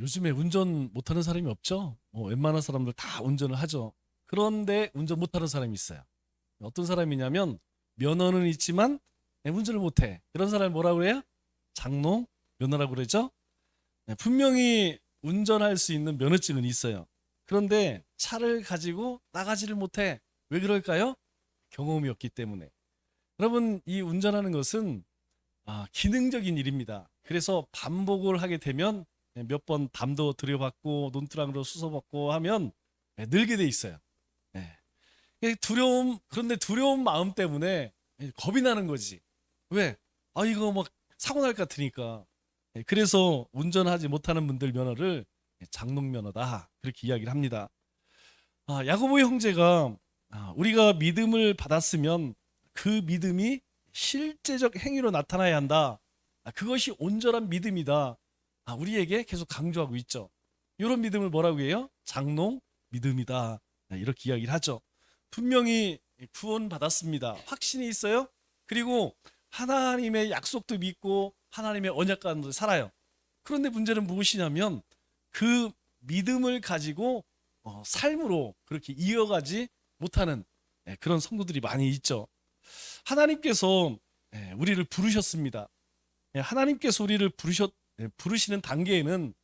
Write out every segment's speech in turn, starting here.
요즘에 운전 못하는 사람이 없죠? 웬만한 사람들 다 운전을 하죠. 그런데 운전 못하는 사람이 있어요. 어떤 사람이냐면 면허는 있지만 운전을 못해. 그런 사람을 뭐라고 해요? 장롱 면허라고 그러죠? 분명히 운전할 수 있는 면허증은 있어요. 그런데 차를 가지고 나가지를 못해. 왜 그럴까요? 경험이 없기 때문에. 여러분, 이 운전하는 것은 기능적인 일입니다. 그래서 반복을 하게 되면 몇 번 담도 들여받고 논두렁으로 쑤셔받고 하면 늘게 돼 있어요. 예. 그런데 두려운 마음 때문에 겁이 나는 거지. 왜? 이거 막 사고 날 것 같으니까. 그래서 운전하지 못하는 분들 면허를 장롱 면허다. 그렇게 이야기를 합니다. 야고보 형제가 우리가 믿음을 받았으면 그 믿음이 실제적 행위로 나타나야 한다. 그것이 온전한 믿음이다. 우리에게 계속 강조하고 있죠. 이런 믿음을 뭐라고 해요? 장롱 믿음이다. 이렇게 이야기를 하죠. 분명히 구원 받았습니다. 확신이 있어요. 그리고 하나님의 약속도 믿고 하나님의 언약 가운데 살아요. 그런데 문제는 무엇이냐면 그 믿음을 가지고 삶으로 그렇게 이어가지 못하는 그런 성도들이 많이 있죠. 하나님께서 우리를 부르셨습니다. 하나님께서 우리를 부르시는 단계에는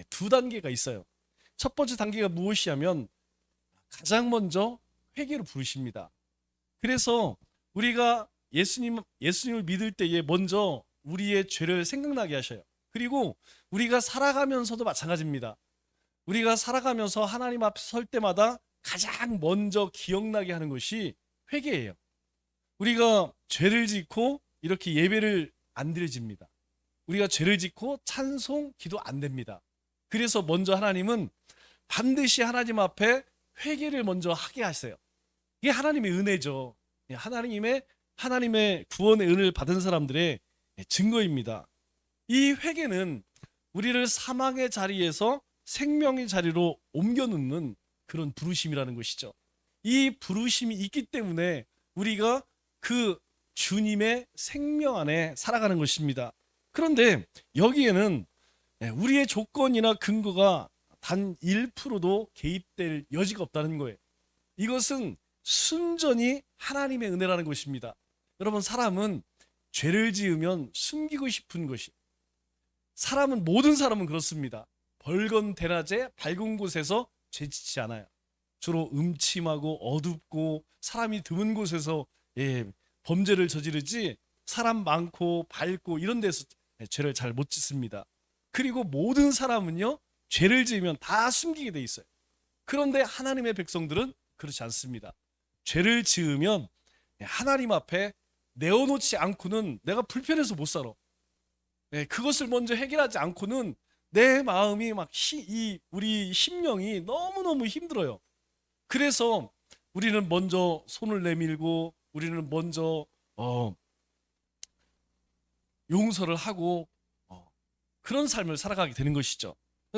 두 단계가 있어요. 첫 번째 단계가 무엇이냐면 가장 먼저 회개로 부르십니다. 그래서 우리가 예수님을 믿을 때에 먼저 우리의 죄를 생각나게 하셔요. 그리고 우리가 살아가면서도 마찬가지입니다. 우리가 살아가면서 하나님 앞에 설 때마다 가장 먼저 기억나게 하는 것이 회개예요. 우리가 죄를 짓고 이렇게 예배를 안 드려집니다. 우리가 죄를 짓고 찬송, 기도 안 됩니다. 그래서 먼저 하나님은 반드시 하나님 앞에 회개를 먼저 하게 하세요. 이게 하나님의 은혜죠. 하나님의 구원의 은혜를 받은 사람들의 증거입니다. 이 회개는 우리를 사망의 자리에서 생명의 자리로 옮겨놓는 그런 부르심이라는 것이죠. 이 부르심이 있기 때문에 우리가 그 주님의 생명 안에 살아가는 것입니다. 그런데 여기에는 우리의 조건이나 근거가 단 1%도 개입될 여지가 없다는 거예요. 이것은 순전히 하나님의 은혜라는 것입니다. 여러분, 사람은 죄를 지으면 숨기고 싶은 것이, 모든 사람은 그렇습니다. 벌건 대낮에 밝은 곳에서 죄짓지 않아요. 주로 음침하고 어둡고 사람이 드문 곳에서 범죄를 저지르지, 사람 많고 밝고 이런 데서 죄를 잘 못 짓습니다. 그리고 모든 사람은요, 죄를 지으면 다 숨기게 돼 있어요. 그런데 하나님의 백성들은 그렇지 않습니다. 죄를 지으면 하나님 앞에 내어놓지 않고는 내가 불편해서 못 살아. 그것을 먼저 해결하지 않고는 내 마음이 우리 심령이 너무너무 힘들어요. 그래서 우리는 먼저 손을 내밀고 우리는 먼저 용서를 하고 그런 삶을 살아가게 되는 것이죠.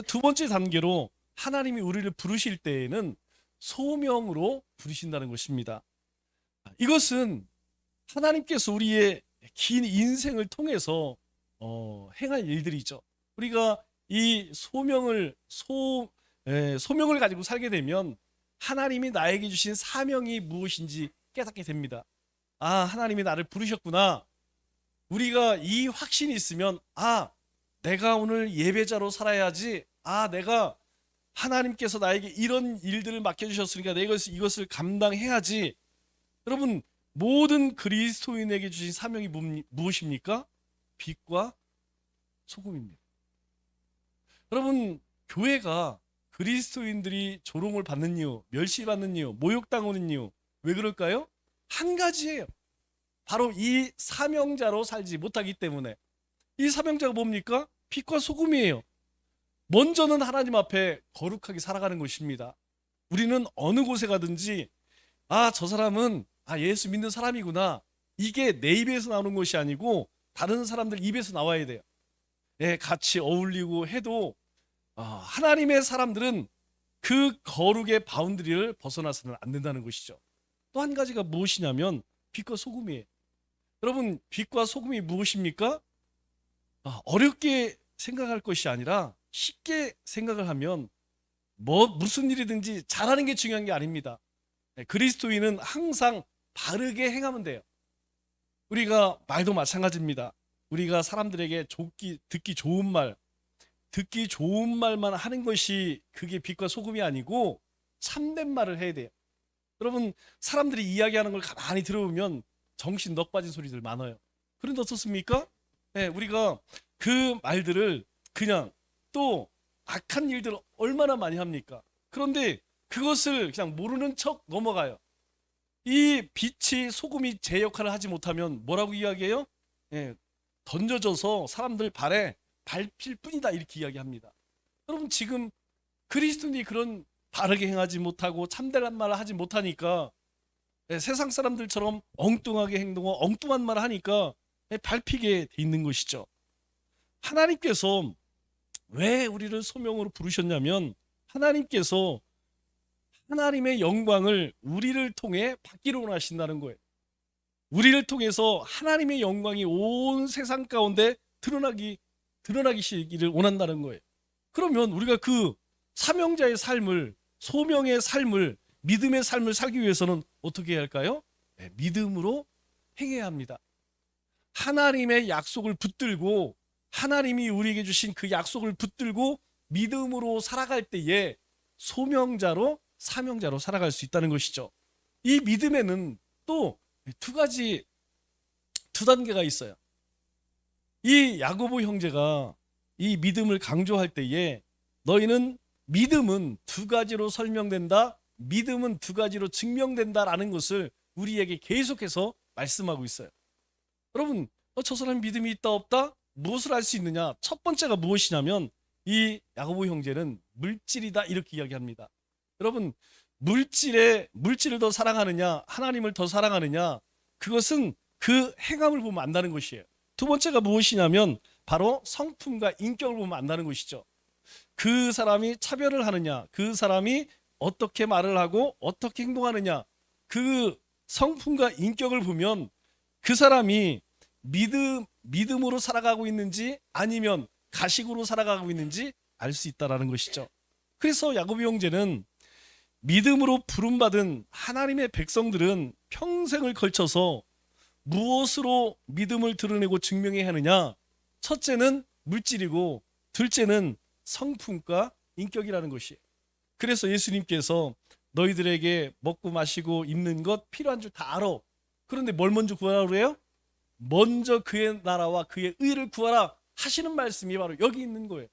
두 번째 단계로 하나님이 우리를 부르실 때에는 소명으로 부르신다는 것입니다. 이것은 하나님께서 우리의 긴 인생을 통해서 행할 일들이죠. 우리가 이 소명을 가지고 살게 되면 하나님이 나에게 주신 사명이 무엇인지 깨닫게 됩니다. 하나님이 나를 부르셨구나. 우리가 이 확신이 있으면 내가 오늘 예배자로 살아야지. 내가 하나님께서 나에게 이런 일들을 맡겨주셨으니까 내가 이것을 감당해야지. 여러분, 모든 그리스도인에게 주신 사명이 무엇입니까? 빛과 소금입니다. 여러분, 교회가 그리스도인들이 조롱을 받는 이유, 멸시받는 이유, 모욕당하는 이유, 왜 그럴까요? 한 가지예요. 바로 이 사명자로 살지 못하기 때문에. 이 사명자가 뭡니까? 빛과 소금이에요. 먼저는 하나님 앞에 거룩하게 살아가는 것입니다. 우리는 어느 곳에 가든지 저 사람은 예수 믿는 사람이구나, 이게 내 입에서 나오는 것이 아니고 다른 사람들 입에서 나와야 돼요. 같이 어울리고 해도 하나님의 사람들은 그 거룩의 바운드리를 벗어나서는 안 된다는 것이죠. 또 한 가지가 무엇이냐면 빛과 소금이에요. 여러분, 빛과 소금이 무엇입니까? 어렵게 생각할 것이 아니라 쉽게 생각을 하면 무슨 일이든지 잘하는 게 중요한 게 아닙니다. 그리스도인은 항상 바르게 행하면 돼요. 우리가 말도 마찬가지입니다. 우리가 사람들에게 듣기 좋은 말만 하는 것이 그게 빛과 소금이 아니고 참된 말을 해야 돼요. 여러분, 사람들이 이야기하는 걸 가만히 들어보면 정신 넋 빠진 소리들 많아요. 그런데 어떻습니까? 우리가 그 말들을 그냥 또 악한 일들을 얼마나 많이 합니까? 그런데 그것을 그냥 모르는 척 넘어가요. 이 빛이 소금이 제 역할을 하지 못하면 뭐라고 이야기해요? 던져져서 사람들 발에 밟힐 뿐이다 이렇게 이야기합니다. 여러분, 지금 그리스도인이 그런 바르게 행하지 못하고 참된 말을 하지 못하니까 세상 사람들처럼 엉뚱하게 행동하고 엉뚱한 말을 하니까 밟히게 돼 있는 것이죠. 하나님께서 왜 우리를 소명으로 부르셨냐면 하나님께서 하나님의 영광을 우리를 통해 받기를 원하신다는 거예요. 우리를 통해서 하나님의 영광이 온 세상 가운데 드러나기를 원한다는 거예요. 그러면 우리가 그 사명자의 삶을, 소명의 삶을, 믿음의 삶을 살기 위해서는 어떻게 해야 할까요? 믿음으로 행해야 합니다. 하나님의 약속을 붙들고 하나님이 우리에게 주신 그 약속을 붙들고 믿음으로 살아갈 때에 소명자로 사명자로 살아갈 수 있다는 것이죠. 이 믿음에는 또 두 단계가 있어요. 이 야고보 형제가 이 믿음을 강조할 때에 너희는 믿음은 두 가지로 설명된다, 믿음은 두 가지로 증명된다라는 것을 우리에게 계속해서 말씀하고 있어요. 여러분, 저 사람이 믿음이 있다 없다? 무엇을 알 수 있느냐? 첫 번째가 무엇이냐면 이 야고보 형제는 물질이다 이렇게 이야기합니다. 여러분, 물질을 더 사랑하느냐, 하나님을 더 사랑하느냐, 그것은 그 행함을 보면 안다는 것이에요. 두 번째가 무엇이냐면 바로 성품과 인격을 보면 안다는 것이죠. 그 사람이 차별을 하느냐, 그 사람이 어떻게 말을 하고 어떻게 행동하느냐, 그 성품과 인격을 보면 그 사람이 믿음으로 살아가고 있는지 아니면 가식으로 살아가고 있는지 알 수 있다는 것이죠. 그래서 야고보 형제는 믿음으로 부름받은 하나님의 백성들은 평생을 걸쳐서 무엇으로 믿음을 드러내고 증명해야 하느냐? 첫째는 물질이고 둘째는 성품과 인격이라는 것이에요. 그래서 예수님께서 너희들에게 먹고 마시고 입는 것 필요한 줄 다 알아. 그런데 뭘 먼저 구하라고 그래요? 먼저 그의 나라와 그의 의를 구하라 하시는 말씀이 바로 여기 있는 거예요.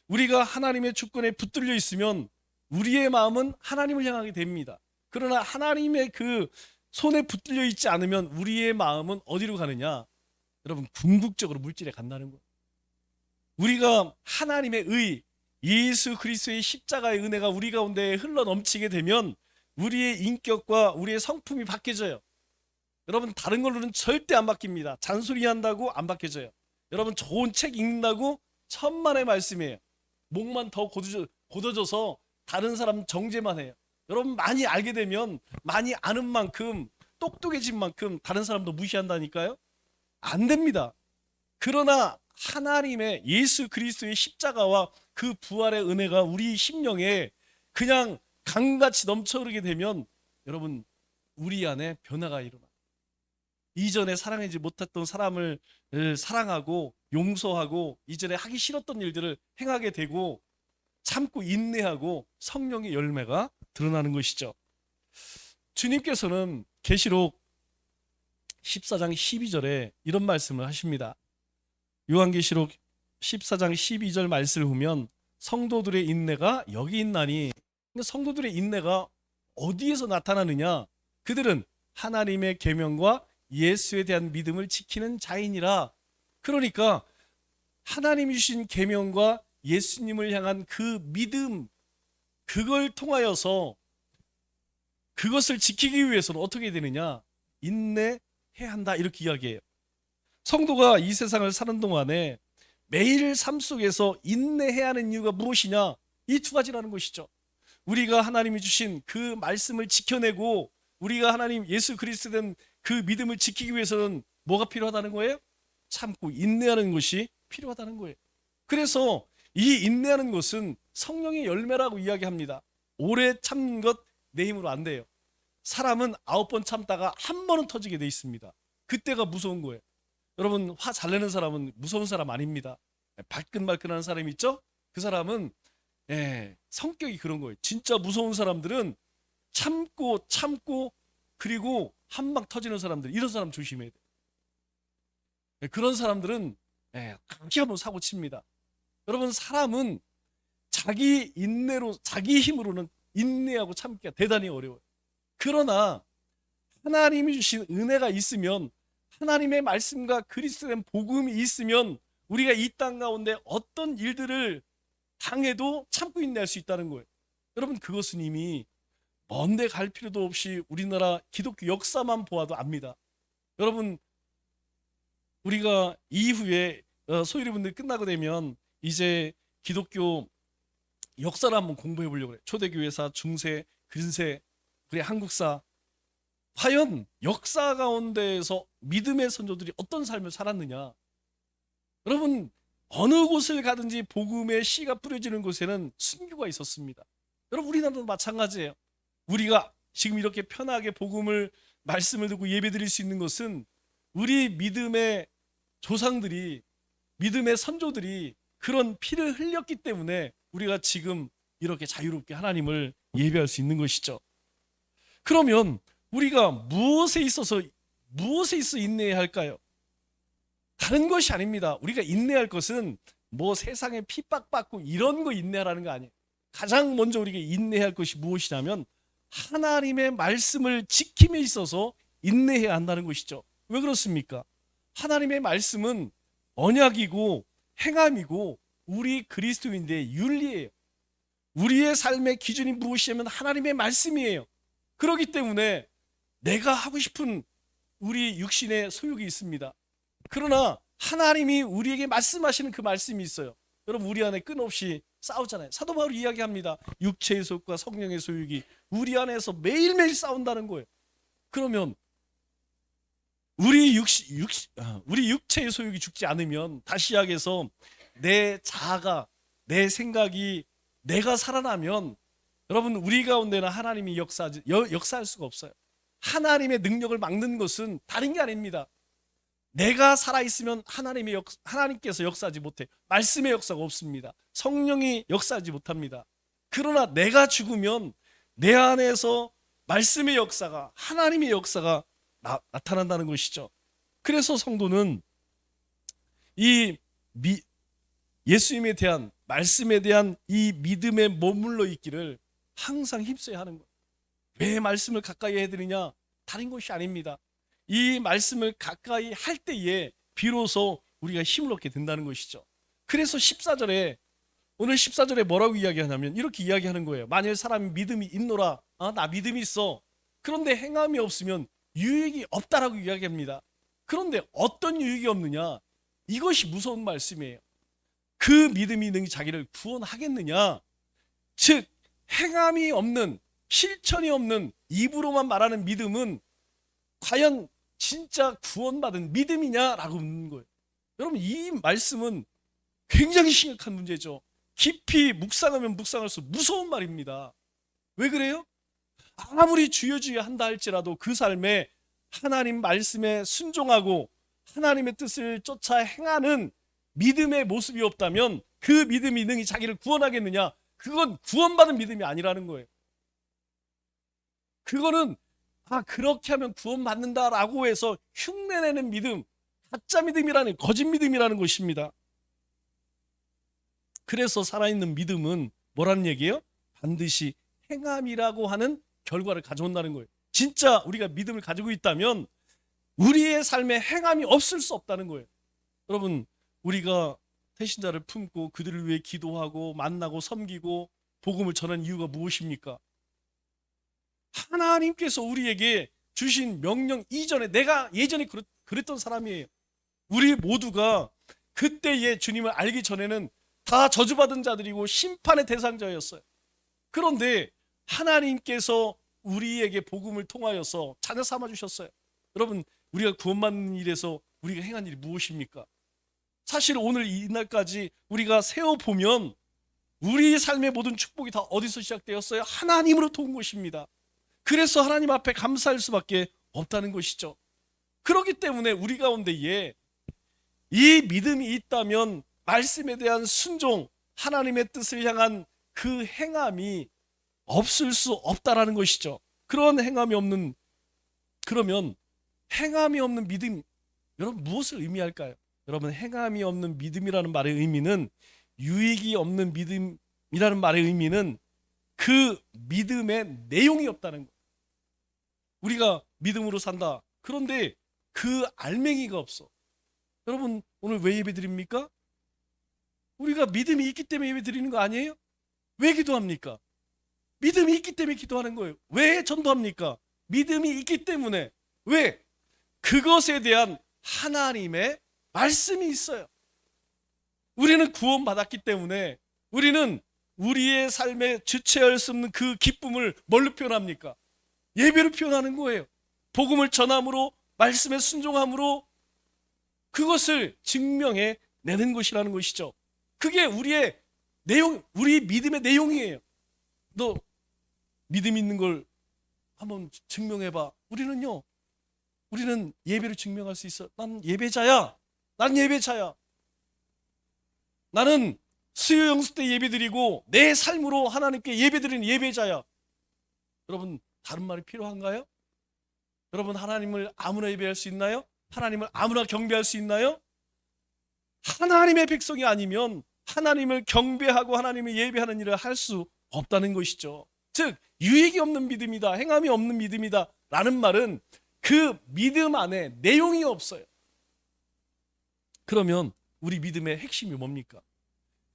우리가 하나님의 주권에 붙들려 있으면 우리의 마음은 하나님을 향하게 됩니다. 그러나 하나님의 그 손에 붙들려 있지 않으면 우리의 마음은 어디로 가느냐? 여러분, 궁극적으로 물질에 간다는 거예요. 우리가 하나님의 의, 예수 그리스도의 십자가의 은혜가 우리 가운데 흘러 넘치게 되면 우리의 인격과 우리의 성품이 바뀌어져요. 여러분, 다른 걸로는 절대 안 바뀝니다. 잔소리한다고 안 바뀌어져요. 여러분, 좋은 책 읽는다고 천만의 말씀이에요. 목만 더 곧어져서 다른 사람 정죄만 해요. 여러분, 많이 알게 되면 많이 아는 만큼, 똑똑해진 만큼 다른 사람도 무시한다니까요. 안 됩니다. 그러나 하나님의 예수 그리스도의 십자가와 그 부활의 은혜가 우리 심령에 그냥 강같이 넘쳐흐르게 되면 여러분, 우리 안에 변화가 일어나. 이전에 사랑하지 못했던 사람을 사랑하고 용서하고 이전에 하기 싫었던 일들을 행하게 되고 참고 인내하고 성령의 열매가 드러나는 것이죠. 주님께서는 계시록 14장 12절에 이런 말씀을 하십니다. 요한계시록 14장 12절 말씀을 보면 성도들의 인내가 여기 있나니, 성도들의 인내가 어디에서 나타나느냐? 그들은 하나님의 계명과 예수에 대한 믿음을 지키는 자이니라. 그러니까 하나님이 주신 계명과 예수님을 향한 그 믿음, 그걸 통하여서 그것을 지키기 위해서는 어떻게 되느냐? 인내해야 한다 이렇게 이야기해요. 성도가 이 세상을 사는 동안에 매일 삶 속에서 인내해야 하는 이유가 무엇이냐? 이 두 가지라는 것이죠. 우리가 하나님이 주신 그 말씀을 지켜내고 우리가 하나님 예수 그리스도에 대한 그 믿음을 지키기 위해서는 뭐가 필요하다는 거예요? 참고 인내하는 것이 필요하다는 거예요. 그래서 이 인내하는 것은 성령의 열매라고 이야기합니다. 오래 참는 것 내 힘으로 안 돼요. 사람은 9번 참다가 한 번은 터지게 돼 있습니다. 그때가 무서운 거예요. 여러분, 화 잘 내는 사람은 무서운 사람 아닙니다. 발끈발끈하는 사람이 있죠? 그 사람은 성격이 그런 거예요. 진짜 무서운 사람들은 참고 그리고 한 방 터지는 사람들, 이런 사람 조심해야 돼요. 그런 사람들은 그렇게 한번 사고 칩니다. 여러분, 사람은 자기 인내로, 자기 힘으로는 인내하고 참기가 대단히 어려워요. 그러나 하나님이 주신 은혜가 있으면, 하나님의 말씀과 그리스도의 복음이 있으면 우리가 이 땅 가운데 어떤 일들을 당해도 참고 인내할 수 있다는 거예요. 여러분, 그것은 이미 먼데 갈 필요도 없이 우리나라 기독교 역사만 보아도 압니다. 여러분, 우리가 이후에 소위리분들이 끝나고 되면 이제 기독교 역사를 한번 공부해 보려고 해요. 초대교회사, 중세, 근세, 그리고 한국사. 과연 역사 가운데에서 믿음의 선조들이 어떤 삶을 살았느냐. 여러분, 어느 곳을 가든지 복음의 씨가 뿌려지는 곳에는 순교가 있었습니다. 여러분, 우리나라도 마찬가지예요. 우리가 지금 이렇게 편하게 복음을, 말씀을 듣고 예배드릴 수 있는 것은 우리 믿음의 조상들이, 믿음의 선조들이 그런 피를 흘렸기 때문에 우리가 지금 이렇게 자유롭게 하나님을 예배할 수 있는 것이죠. 그러면 우리가 무엇에 있어 인내해야 할까요? 다른 것이 아닙니다. 우리가 인내할 것은 뭐 세상에 핍박받고 이런 거 인내하라는 거 아니에요. 가장 먼저 우리가 인내해야 할 것이 무엇이냐면 하나님의 말씀을 지킴에 있어서 인내해야 한다는 것이죠. 왜 그렇습니까? 하나님의 말씀은 언약이고 행함이고 우리 그리스도인들의 윤리예요. 우리의 삶의 기준이 무엇이냐면 하나님의 말씀이에요. 그렇기 때문에 내가 하고 싶은 우리 육신의 소욕이 있습니다. 그러나 하나님이 우리에게 말씀하시는 그 말씀이 있어요. 여러분, 우리 안에 끊없이 싸우잖아요. 사도 바울이 이야기합니다. 육체의 소욕과 성령의 소욕이 우리 안에서 매일매일 싸운다는 거예요. 그러면 우리 육체의 소욕이 죽지 않으면, 다시 이야기해서 내 자아가, 내 생각이, 내가 살아나면 여러분, 우리 가운데는 하나님이 역사할 수가 없어요. 하나님의 능력을 막는 것은 다른 게 아닙니다. 내가 살아있으면 하나님께서 역사하지 못해. 말씀의 역사가 없습니다. 성령이 역사하지 못합니다. 그러나 내가 죽으면 내 안에서 말씀의 역사가, 하나님의 역사가 나타난다는 것이죠. 그래서 성도는 이 예수님에 대한, 말씀에 대한 이 믿음에 머물러 있기를 항상 힘써야 하는 거예요. 왜 말씀을 가까이 해드리냐? 다른 것이 아닙니다. 이 말씀을 가까이 할 때에 비로소 우리가 힘을 얻게 된다는 것이죠. 그래서 14절에, 오늘 14절에 뭐라고 이야기하냐면 이렇게 이야기하는 거예요. 만일 사람이 믿음이 있노라, 나 믿음이 있어. 그런데 행함이 없으면 유익이 없다라고 이야기합니다. 그런데 어떤 유익이 없느냐? 이것이 무서운 말씀이에요. 그 믿음이 능히 자기를 구원하겠느냐? 즉 행함이 없는, 실천이 없는 입으로만 말하는 믿음은 과연 진짜 구원받은 믿음이냐라고 묻는 거예요. 여러분, 이 말씀은 굉장히 심각한 문제죠. 깊이 묵상하면 묵상할수록 무서운 말입니다. 왜 그래요? 아무리 주여 주여 한다 할지라도 그 삶에 하나님 말씀에 순종하고 하나님의 뜻을 쫓아 행하는 믿음의 모습이 없다면 그 믿음이 능히 자기를 구원하겠느냐? 그건 구원받은 믿음이 아니라는 거예요. 그거는 그렇게 하면 구원받는다라고 해서 흉내내는 믿음, 가짜 믿음이라는, 거짓 믿음이라는 것입니다. 그래서 살아있는 믿음은 뭐라는 얘기예요? 반드시 행함이라고 하는 결과를 가져온다는 거예요. 진짜 우리가 믿음을 가지고 있다면 우리의 삶에 행함이 없을 수 없다는 거예요. 여러분, 우리가 태신자를 품고 그들을 위해 기도하고 만나고 섬기고 복음을 전하는 이유가 무엇입니까? 하나님께서 우리에게 주신 명령 이전에, 내가 예전에 그랬던 사람이에요. 우리 모두가 그때의 주님을 알기 전에는 다 저주받은 자들이고 심판의 대상자였어요. 그런데 하나님께서 우리에게 복음을 통하여서 자녀 삼아 주셨어요. 여러분, 우리가 구원받는 일에서 우리가 행한 일이 무엇입니까? 사실 오늘 이날까지 우리가 세어보면 우리 삶의 모든 축복이 다 어디서 시작되었어요? 하나님으로부터 온 것입니다. 그래서 하나님 앞에 감사할 수밖에 없다는 것이죠. 그렇기 때문에 우리 가운데에 이 믿음이 있다면 말씀에 대한 순종, 하나님의 뜻을 향한 그 행함이 없을 수 없다라는 것이죠. 그런 행함이 없는, 그러면 행함이 없는 믿음, 여러분 무엇을 의미할까요? 여러분, 행함이 없는 믿음이라는 말의 의미는, 유익이 없는 믿음이라는 말의 의미는 그 믿음의 내용이 없다는 거예요. 우리가 믿음으로 산다. 그런데 그 알맹이가 없어. 여러분, 오늘 왜 예배 드립니까? 우리가 믿음이 있기 때문에 예배 드리는 거 아니에요? 왜 기도합니까? 믿음이 있기 때문에 기도하는 거예요. 왜 전도합니까? 믿음이 있기 때문에. 왜? 그것에 대한 하나님의 말씀이 있어요. 우리는 구원받았기 때문에 우리는 우리의 삶에 주체할 수 없는 그 기쁨을 뭘로 표현합니까? 예배로 표현하는 거예요. 복음을 전함으로, 말씀에 순종함으로 그것을 증명해 내는 것이라는 것이죠. 그게 우리의 내용, 우리 믿음의 내용이에요. 너 믿음 있는 걸 한번 증명해봐. 우리는 예배로 증명할 수 있어. 난 예배자야. 난 예배자야. 나는 수요 영수 때 예배드리고 내 삶으로 하나님께 예배드리는 예배자야. 여러분, 다른 말이 필요한가요? 여러분, 하나님을 아무나 예배할 수 있나요? 하나님을 아무나 경배할 수 있나요? 하나님의 백성이 아니면 하나님을 경배하고 하나님을 예배하는 일을 할 수 없다는 것이죠. 즉, 유익이 없는 믿음이다, 행함이 없는 믿음이다 라는 말은 그 믿음 안에 내용이 없어요. 그러면 우리 믿음의 핵심이 뭡니까?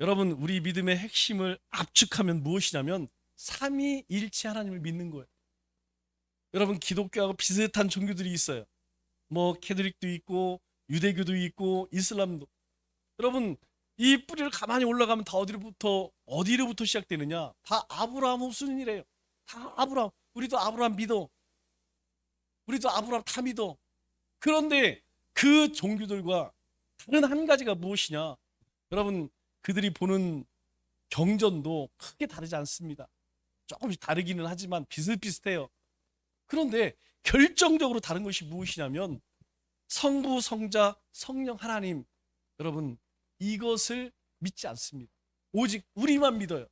여러분, 우리 믿음의 핵심을 압축하면 무엇이냐면 삼위일체 하나님을 믿는 거예요. 여러분, 기독교하고 비슷한 종교들이 있어요. 뭐 캐톨릭도 있고 유대교도 있고 이슬람도. 여러분, 이 뿌리를 가만히 올라가면 다 어디로부터 시작되느냐? 다 아브라함 후손이래요. 다 아브라함. 우리도 아브라함 믿어. 우리도 아브라함 다 믿어. 그런데 그 종교들과 다른 한 가지가 무엇이냐? 여러분, 그들이 보는 경전도 크게 다르지 않습니다. 조금씩 다르기는 하지만 비슷비슷해요. 그런데 결정적으로 다른 것이 무엇이냐면 성부, 성자, 성령 하나님, 여러분, 이것을 믿지 않습니다. 오직 우리만 믿어요.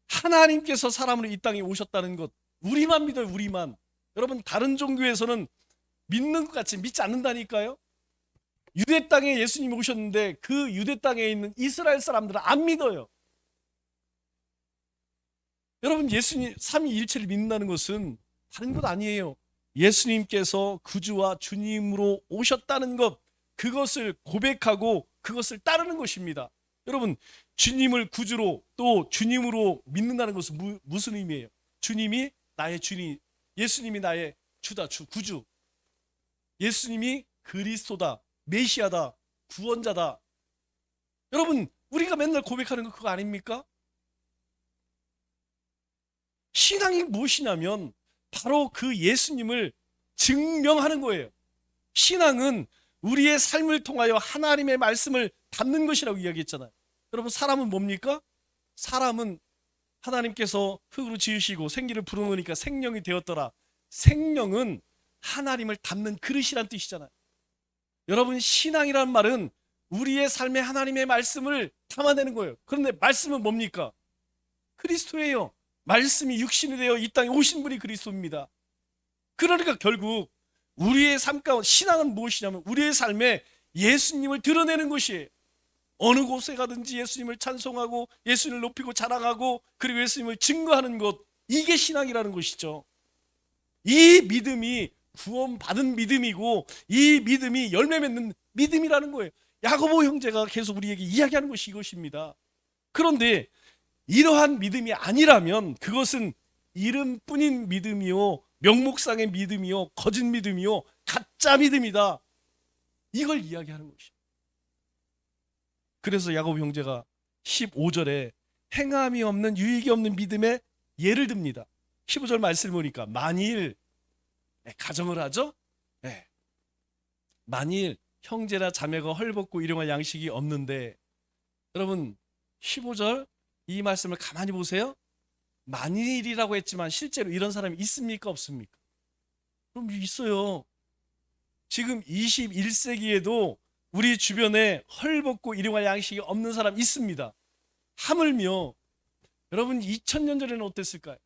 하나님께서 사람으로 이 땅에 오셨다는 것, 우리만 믿어요. 우리만. 여러분, 다른 종교에서는 믿는 것 같이 믿지 않는다니까요. 유대 땅에 예수님이 오셨는데 그 유대 땅에 있는 이스라엘 사람들은 안 믿어요. 여러분, 예수님 삼위일체를 믿는다는 것은 다른 것 아니에요. 예수님께서 구주와 주님으로 오셨다는 것, 그것을 고백하고 그것을 따르는 것입니다. 여러분, 주님을 구주로 또 주님으로 믿는다는 것은 무슨 의미예요? 주님이 나의 주님, 예수님이 나의 주다, 구주. 예수님이 그리스도다, 메시아다, 구원자다. 여러분, 우리가 맨날 고백하는 거 그거 아닙니까? 신앙이 무엇이냐면 바로 그 예수님을 증명하는 거예요. 신앙은 우리의 삶을 통하여 하나님의 말씀을 담는 것이라고 이야기했잖아요. 여러분, 사람은 뭡니까? 사람은 하나님께서 흙으로 지으시고 생기를 불어넣으니까 생명이 되었더라. 생명은 하나님을 담는 그릇이란 뜻이잖아요. 여러분, 신앙이란 말은 우리의 삶에 하나님의 말씀을 담아내는 거예요. 그런데 말씀은 뭡니까? 그리스도예요. 말씀이 육신이 되어 이 땅에 오신 분이 그리스도입니다. 그러니까 결국 우리의 삶 가운데 신앙은 무엇이냐면 우리의 삶에 예수님을 드러내는 것이에요. 어느 곳에 가든지 예수님을 찬송하고 예수님을 높이고 자랑하고 그리고 예수님을 증거하는 것, 이게 신앙이라는 것이죠. 이 믿음이 구원받은 믿음이고 이 믿음이 열매 맺는 믿음이라는 거예요. 야고보 형제가 계속 우리에게 이야기하는 것이 이것입니다. 그런데 이러한 믿음이 아니라면 그것은 이름뿐인 믿음이요, 명목상의 믿음이요, 거짓 믿음이요, 가짜 믿음이다, 이걸 이야기하는 것이에요. 그래서 야고보 형제가 15절에 행함이 없는, 유익이 없는 믿음의 예를 듭니다. 15절 말씀을 보니까 만일 가정을 하죠. 만일 형제나 자매가 헐벗고 일용할 양식이 없는데, 여러분 15절 이 말씀을 가만히 보세요. 만일이라고 했지만 실제로 이런 사람이 있습니까 없습니까? 그럼 있어요. 지금 21세기에도 우리 주변에 헐벗고 일용할 양식이 없는 사람 있습니다. 하물며 여러분 2000년 전에는 어땠을까요?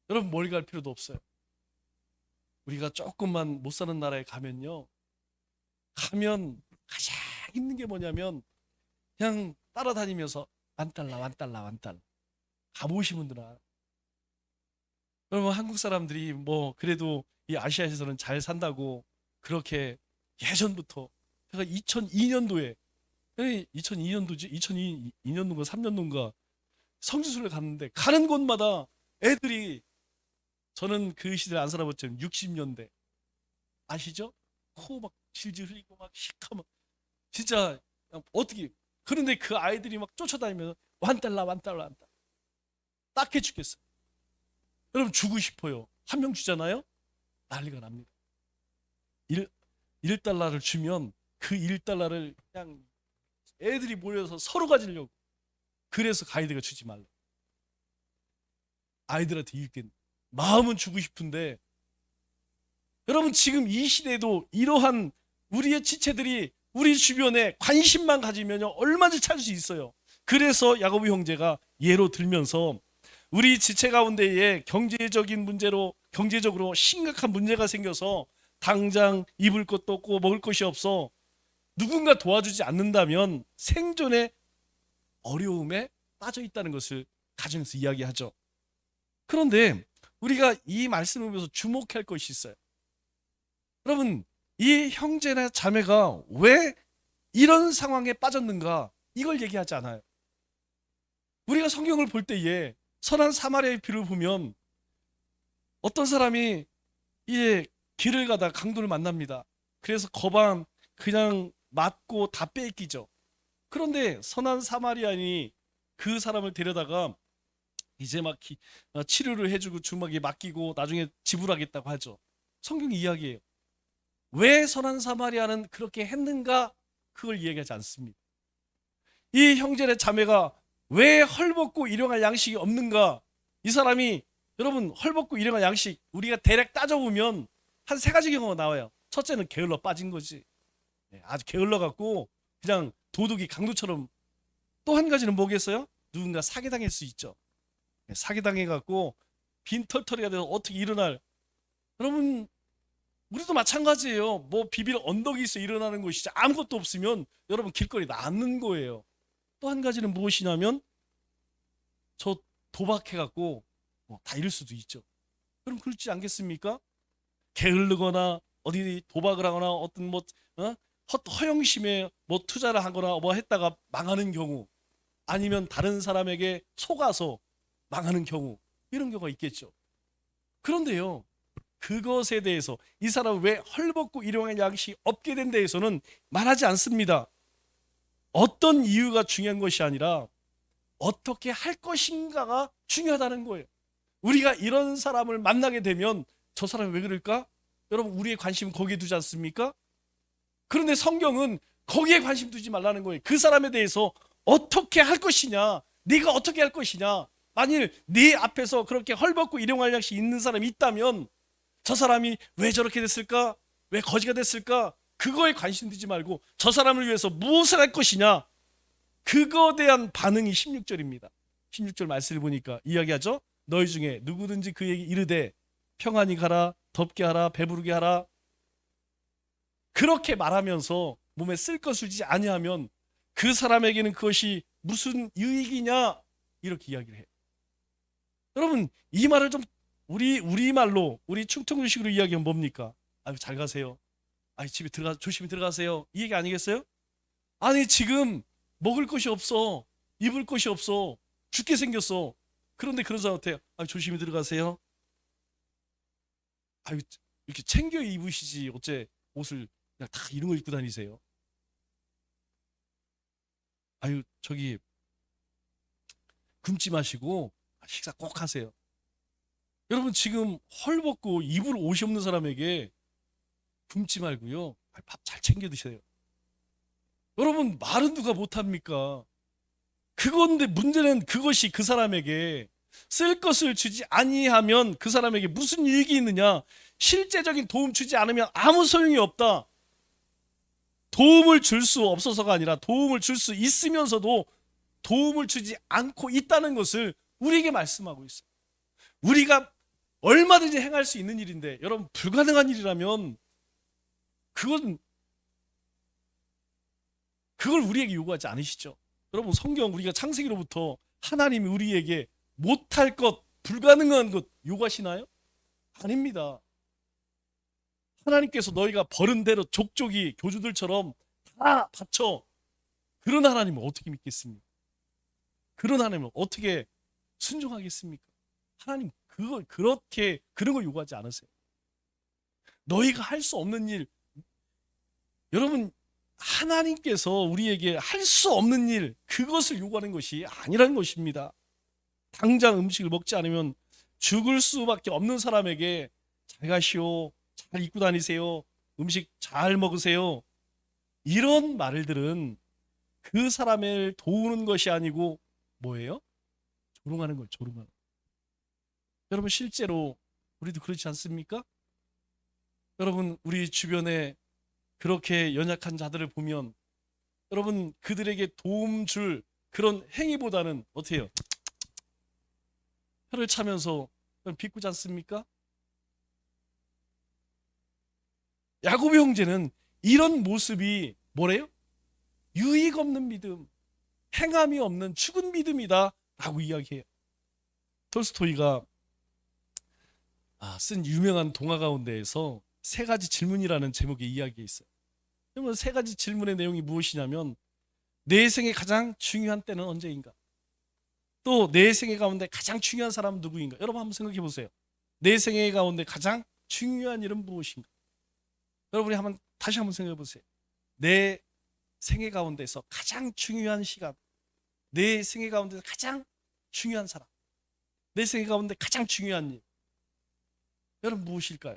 여러분 멀리 갈 필요도 없어요. 우리가 조금만 못 사는 나라에 가면요, 가면 가장 힘든 게 뭐냐면 그냥 따라다니면서 완달러 완달러 완달러. 가보신 분들은 알아요. 여러분 한국 사람들이 뭐 그래도 이 아시아에서는 잘 산다고 그렇게 예전부터, 제가 2002년도에 2002년도지 2002년도인가 3년도인가 성지순례 갔는데 가는 곳마다 애들이, 저는 그 시대에 안 살아봤지만 60년대 아시죠? 코 막 질질 흘리고 막 시커먼, 진짜 어떻게, 그런데 그 아이들이 막 쫓아다니면서 완달러 완달러 완달러. 딱해 죽겠어요. 여러분 주고 싶어요. 한 명 주잖아요? 난리가 납니다. 1달러를 주면 그 1달러를 그냥 애들이 모여서 서로 가지려고. 그래서 가이드가 주지 말래. 아이들한테 이렇게 마음은 주고 싶은데, 여러분 지금 이 시대에도 이러한 우리의 지체들이 우리 주변에 관심만 가지면 얼마든지 찾을 수 있어요. 그래서 야고보 형제가 예로 들면서 우리 지체 가운데에 경제적으로 심각한 문제가 생겨서 당장 입을 것도 없고 먹을 것이 없어 누군가 도와주지 않는다면 생존의 어려움에 빠져 있다는 것을 가정에서 이야기하죠. 그런데 우리가 이 말씀을 보면서 주목할 것이 있어요. 여러분 이 형제나 자매가 왜 이런 상황에 빠졌는가, 이걸 얘기하지 않아요. 우리가 성경을 볼 때에 선한 사마리아의 비를 보면 어떤 사람이 이 길을 가다 강도를 만납니다. 그래서 거반 그냥 맞고 다 뺏기죠. 그런데 선한 사마리아인이 그 사람을 데려다가 이제 막 치료를 해주고 주먹에 맡기고 나중에 지불하겠다고 하죠. 성경이 이야기해요. 왜 선한 사마리아는 그렇게 했는가, 그걸 이야기하지 않습니다. 이 형제의 자매가 왜 헐벗고 일용할 양식이 없는가, 이 사람이, 여러분 헐벗고 일용할 양식 우리가 대략 따져보면 한 세 가지 경우가 나와요. 첫째는 게을러 빠진 거지. 아주 게을러 갖고 그냥 도둑이 강도처럼. 또 한 가지는 뭐겠어요? 누군가 사기당할 수 있죠. 사기당해 갖고 빈털터리가 돼서 어떻게 일어날, 여러분 우리도 마찬가지예요. 뭐 비빌 언덕이 있어 일어나는 것이지 아무것도 없으면 여러분 길거리 나는 거예요. 또 한 가지는 무엇이냐면 저 도박해 갖고 다 잃을 수도 있죠. 그럼 그렇지 않겠습니까? 게으르거나 어디 도박을 하거나 어떤 뭐 허영심에 뭐 투자를 하거나 뭐 했다가 망하는 경우, 아니면 다른 사람에게 속아서 망하는 경우, 이런 경우가 있겠죠. 그런데요, 그것에 대해서 이 사람은 왜 헐벗고 일용할 양식이 없게 된 데에서는 말하지 않습니다. 어떤 이유가 중요한 것이 아니라 어떻게 할 것인가가 중요하다는 거예요. 우리가 이런 사람을 만나게 되면 저 사람이 왜 그럴까? 여러분 우리의 관심은 거기에 두지 않습니까? 그런데 성경은 거기에 관심 두지 말라는 거예요. 그 사람에 대해서 어떻게 할 것이냐, 네가 어떻게 할 것이냐. 만일 네 앞에서 그렇게 헐벗고 일용할 양식이 있는 사람이 있다면 저 사람이 왜 저렇게 됐을까? 왜 거지가 됐을까? 그거에 관심 두지 말고 저 사람을 위해서 무엇을 할 것이냐, 그거에 대한 반응이 16절입니다. 16절 말씀을 보니까 이야기하죠. 너희 중에 누구든지 그에게 이르되 평안히 가라, 덥게 하라, 배부르게 하라, 그렇게 말하면서 몸에 쓸 것을 주지 아니하면 그 사람에게는 그것이 무슨 유익이냐, 이렇게 이야기를 해요. 여러분 이 말을 좀 우리말로 우리 충청도식으로 이야기하면 뭡니까? 아유 잘 가세요. 아이 집에 조심히 들어가세요. 이 얘기 아니겠어요? 아니 지금 먹을 것이 없어, 입을 것이 없어, 죽게 생겼어. 그런데 그런 사람한테 아유 조심히 들어가세요. 아유 이렇게 챙겨 입으시지 어째 옷을 그냥 다 이런 거 입고 다니세요? 아유 저기 굶지 마시고 식사 꼭 하세요. 여러분 지금 헐벗고 입을 옷이 없는 사람에게 굶지 말고요, 밥 잘 챙겨 드셔요. 여러분, 말은 누가 못합니까? 그건데 문제는 그것이 그 사람에게 쓸 것을 주지 아니하면 그 사람에게 무슨 이익이 있느냐? 실제적인 도움 주지 않으면 아무 소용이 없다. 도움을 줄 수 없어서가 아니라 도움을 줄 수 있으면서도 도움을 주지 않고 있다는 것을 우리에게 말씀하고 있어요. 우리가 얼마든지 행할 수 있는 일인데, 여러분, 불가능한 일이라면 그걸 우리에게 요구하지 않으시죠? 여러분, 성경 우리가 창세기로부터 하나님이 우리에게 못할 것, 불가능한 것 요구하시나요? 아닙니다. 하나님께서 너희가 버른 대로 족족이 교주들처럼 다 바쳐. 그런 하나님을 어떻게 믿겠습니까? 그런 하나님을 어떻게 순종하겠습니까? 하나님 그렇게 그런 걸 요구하지 않으세요. 너희가 할 수 없는 일, 여러분, 하나님께서 우리에게 할 수 없는 일, 그것을 요구하는 것이 아니라는 것입니다. 당장 음식을 먹지 않으면 죽을 수밖에 없는 사람에게 잘 가시오, 잘 입고 다니세요, 음식 잘 먹으세요, 이런 말들은 그 사람을 도우는 것이 아니고 뭐예요? 조롱하는 걸, 조롱하는. 여러분, 실제로 우리도 그렇지 않습니까? 여러분, 우리 주변에 그렇게 연약한 자들을 보면 여러분, 그들에게 도움 줄 그런 행위보다는 어떻게 해요? 혀를 차면서 비꼬지 않습니까? 야고보 형제는 이런 모습이 뭐래요? 유익 없는 믿음, 행함이 없는 죽은 믿음이다 라고 이야기해요. 톨스토이가 쓴 유명한 동화 가운데에서 세 가지 질문이라는 제목의 이야기가 있어요. 그러면 세 가지 질문의 내용이 무엇이냐면, 내 생의 가장 중요한 때는 언제인가? 또 내 생애 가운데 가장 중요한 사람은 누구인가? 여러분, 한번 생각해 보세요. 내 생애 가운데 가장 중요한 일은 무엇인가? 여러분이 다시 한번 생각해 보세요. 내 생애 가운데서 가장 중요한 시간, 내 생애 가운데서 가장 중요한 사람, 내 생애 가운데 가장 중요한 일, 여러분 무엇일까요?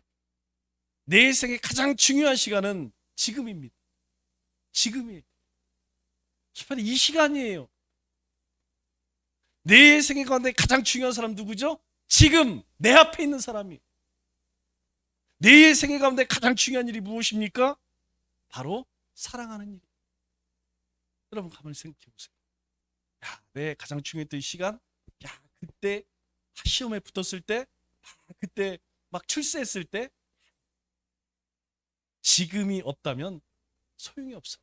내 생애 가장 중요한 시간은 지금입니다. 지금이에요. 이 시간이에요. 내 생애 가운데 가장 중요한 사람 누구죠? 지금 내 앞에 있는 사람이. 내 생애 가운데 가장 중요한 일이 무엇입니까? 바로 사랑하는 일. 여러분, 가만히 생각해 보세요. 내 가장 중요했던 시간, 그때 시험에 붙었을 때, 그때 막 출세했을 때, 지금이 없다면 소용이 없어.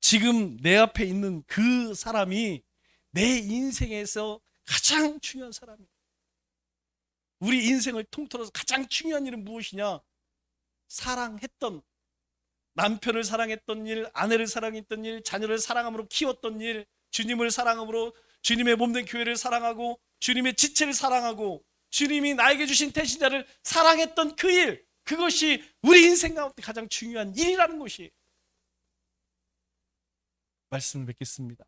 지금 내 앞에 있는 그 사람이 내 인생에서 가장 중요한 사람이에요. 우리 인생을 통틀어서 가장 중요한 일은 무엇이냐? 사랑했던, 남편을 사랑했던 일, 아내를 사랑했던 일, 자녀를 사랑함으로 키웠던 일, 주님을 사랑함으로 주님의 몸된 교회를 사랑하고 주님의 지체를 사랑하고 주님이 나에게 주신 태신자를 사랑했던 그 일, 그것이 우리 인생 가운데 가장 중요한 일이라는 것이. 말씀을 뵙겠습니다.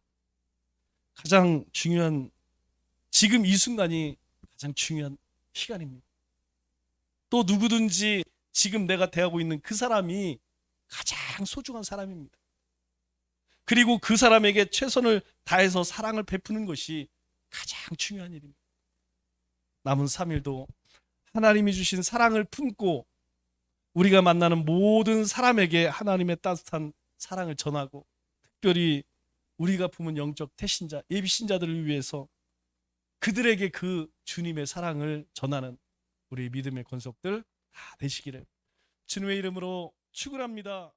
가장 중요한, 지금 이 순간이 가장 중요한 시간입니다. 또 누구든지 지금 내가 대하고 있는 그 사람이 가장 소중한 사람입니다. 그리고 그 사람에게 최선을 다해서 사랑을 베푸는 것이 가장 중요한 일입니다. 남은 3일도 하나님이 주신 사랑을 품고 우리가 만나는 모든 사람에게 하나님의 따뜻한 사랑을 전하고, 특별히 우리가 품은 영적 태신자, 예비신자들을 위해서 그들에게 그 주님의 사랑을 전하는 우리 믿음의 권속들 다 되시기를 주님의 이름으로 축원합니다.